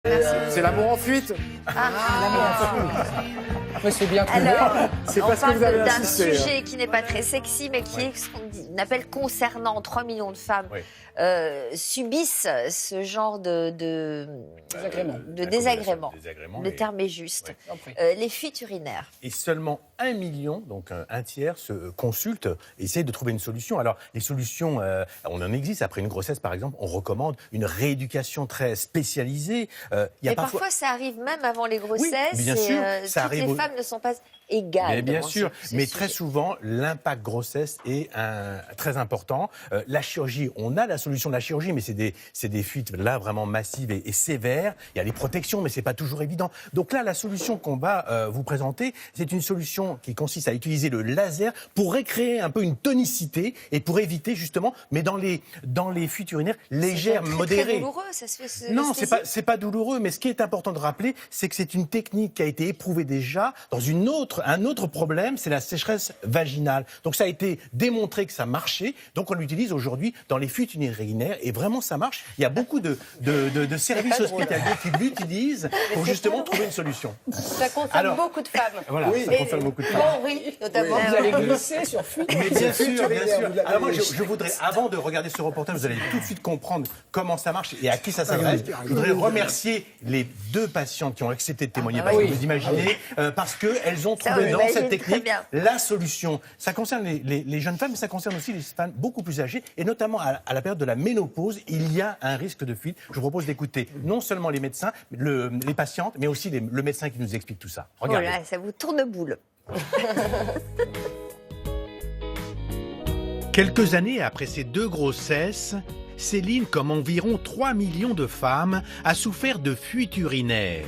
C'est l'amour en fuite. Mais c'est bien trouvé. Alors, C'est on parce que parle vous avez d'un insisté. sujet qui n'est pas très sexy, mais qui est ce qu'on appelle concernant. 3 millions de femmes subissent ce genre de désagrément. Le terme est juste. Les fuites urinaires. Et seulement 1 million, donc un tiers, se consultent et essayent de trouver une solution. Alors, les solutions, on en existe. Après une grossesse, par exemple, on recommande une rééducation très spécialisée. Mais parfois, ça arrive même avant les grossesses. Oui, bien et, sûr, ça toutes arrive les femmes ne sont pas égales. Mais bien devant sûr, ce mais sujet. très souvent, l'impact grossesse est très important. La chirurgie, on a la solution de la chirurgie, mais c'est des fuites là vraiment massives et sévères. Il y a des protections, mais c'est pas toujours évident. Donc là, la solution qu'on va vous présenter, c'est une solution qui consiste à utiliser le laser pour recréer un peu une tonicité et pour éviter justement, mais dans les fuites urinaires légères, C'est modérées. très douloureux, ça se fait. Non, c'est pas douloureux, mais ce qui est important de rappeler, c'est que c'est une technique qui a été éprouvée déjà dans un autre problème, c'est la sécheresse vaginale. Donc ça a été démontré que ça marchait, donc on l'utilise aujourd'hui dans les fuites urinaires et vraiment ça marche. Il y a beaucoup de services hospitaliers qui l'utilisent pour justement trouver une solution. Ça concerne beaucoup de femmes. Voilà, ça concerne beaucoup de femmes. Bon, oui, notamment. Vous allez glisser sur fuite. Mais bien sûr, bien sûr. vous l'avez Alors moi, dit. je voudrais, avant de regarder ce reportage, vous allez tout de suite comprendre comment ça marche et à qui ça s'adresse. Je voudrais remercier les 2 patientes qui ont accepté de témoigner, parce que vous imaginez, parce qu'elles ont Ça, on trouvé dans l'imagine cette très technique bien. la solution. Ça concerne les jeunes femmes, mais ça concerne aussi les femmes beaucoup plus âgées, et notamment à la période de la ménopause, il y a un risque de fuite. Je vous propose d'écouter non seulement les médecins, les patientes, mais aussi le médecin qui nous explique tout ça. Regardez. Voilà, ça vous tourne boule. Quelques années après ces 2 grossesses, Céline, comme environ 3 millions de femmes, a souffert de fuites urinaires.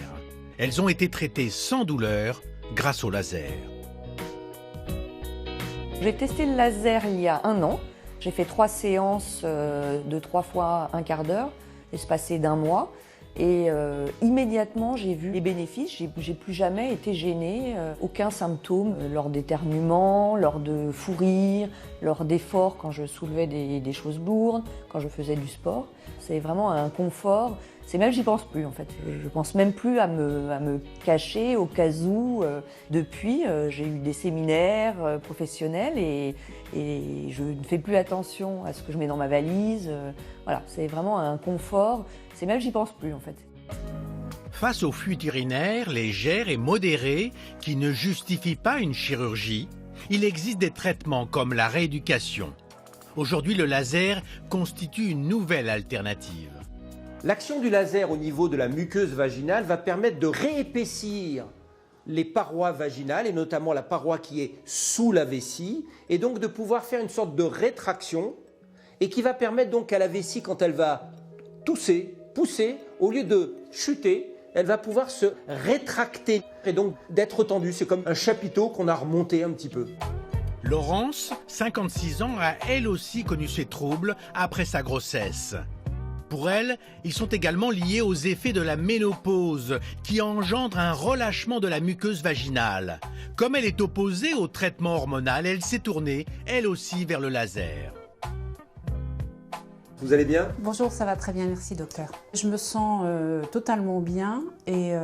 Elles ont été traitées sans douleur grâce au laser. J'ai testé le laser il y a 1 an. J'ai fait 3 séances de 3 fois un quart d'heure, espacées d'1 mois. Et immédiatement, j'ai vu les bénéfices. J'ai plus jamais été gênée, aucun symptôme lors d'éternuements, lors de fou rire, lors d'efforts quand je soulevais des choses lourdes, quand je faisais du sport. C'est vraiment un confort. C'est même, j'y pense plus en fait. Je pense même plus à me cacher au cas où. Depuis, j'ai eu des séminaires professionnels et je ne fais plus attention à ce que je mets dans ma valise. Voilà, c'est vraiment un confort. C'est même, j'y pense plus en fait. Face aux fuites urinaires légères et modérées qui ne justifient pas une chirurgie, il existe des traitements comme la rééducation. Aujourd'hui, le laser constitue une nouvelle alternative. L'action du laser au niveau de la muqueuse vaginale va permettre de réépaissir les parois vaginales, et notamment la paroi qui est sous la vessie, et donc de pouvoir faire une sorte de rétraction, et qui va permettre donc à la vessie, quand elle va pousser, au lieu de chuter, elle va pouvoir se rétracter, et donc d'être tendue. C'est comme un chapiteau qu'on a remonté un petit peu. Laurence, 56 ans, a elle aussi connu ces troubles après sa grossesse. Pour elle, ils sont également liés aux effets de la ménopause qui engendre un relâchement de la muqueuse vaginale. Comme elle est opposée au traitement hormonal, elle s'est tournée, elle aussi, vers le laser. Vous allez bien ? Bonjour, ça va très bien, merci docteur. Je me sens totalement bien et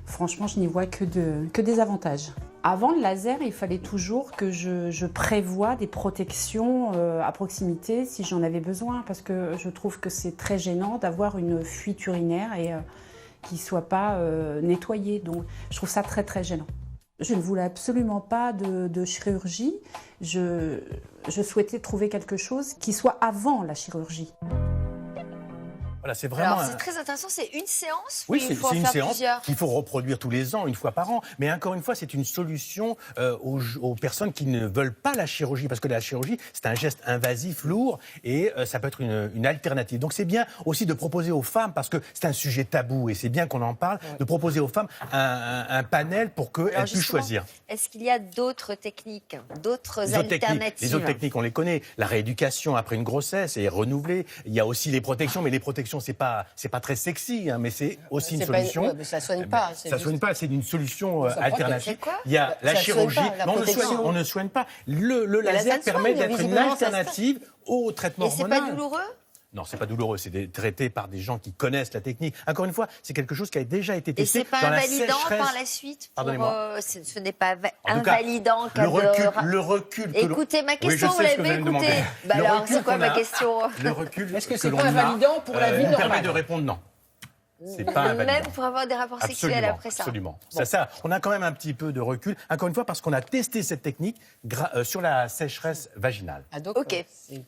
franchement, je n'y vois que des avantages. Avant le laser, il fallait toujours que je prévoie des protections à proximité si j'en avais besoin, parce que je trouve que c'est très gênant d'avoir une fuite urinaire et qui ne soit pas nettoyée. Donc, je trouve ça très très gênant. Je ne voulais absolument pas de chirurgie. Je souhaitais trouver quelque chose qui soit avant la chirurgie. Voilà, c'est vraiment. Alors, c'est très intéressant. C'est une séance ou Oui, il faut en c'est une faire séance plusieurs? qu'il faut reproduire tous les ans, 1 fois par an. Mais encore une fois, c'est une solution aux personnes qui ne veulent pas la chirurgie, parce que la chirurgie, c'est un geste invasif, lourd, et ça peut être une alternative. Donc c'est bien aussi de proposer aux femmes, parce que c'est un sujet tabou, et c'est bien qu'on en parle, de proposer aux femmes un panel pour qu'elles puissent choisir. Est-ce qu'il y a d'autres techniques, d'autres alternatives? Les autres techniques, on les connaît. La rééducation après une grossesse est renouvelée. Il y a aussi les protections, mais les protections, c'est pas très sexy, hein, mais c'est aussi une solution. Ouais, mais ça soigne pas. Ça soigne pas, c'est une solution alternative. C'est quoi? Il y a la Ça chirurgie, soigne pas, la mais protection. on ne soigne pas. Le Mais laser ça permet soigne, d'être une visiblement, ça se alternative au traitement Et c'est hormonal. pas douloureux? Non, c'est pas douloureux, c'est traité par des gens qui connaissent la technique. Encore une fois, c'est quelque chose qui a déjà été Et testé c'est pas dans la invalidant sécheresse. par la suite pour, Pardonnez-moi. ce n'est pas En tout cas, invalidant le recul que l'on- Écoutez ma Oui, question, je vous sais ce que l'avez vous allez me écoutée. demander. Bah Le alors, recul c'est quoi qu'on ma a- question? Le recul Est-ce que que c'est l'on pas a, invalidant pour la vie nous permet normale de répondre non. C'est pas invalidant. Même pour avoir des rapports sexuels Absolument, après ça. absolument. Ça, on a quand même un petit peu de recul, encore une fois, parce qu'on a testé cette technique sur la sécheresse vaginale. Ah, donc, Ok. c'est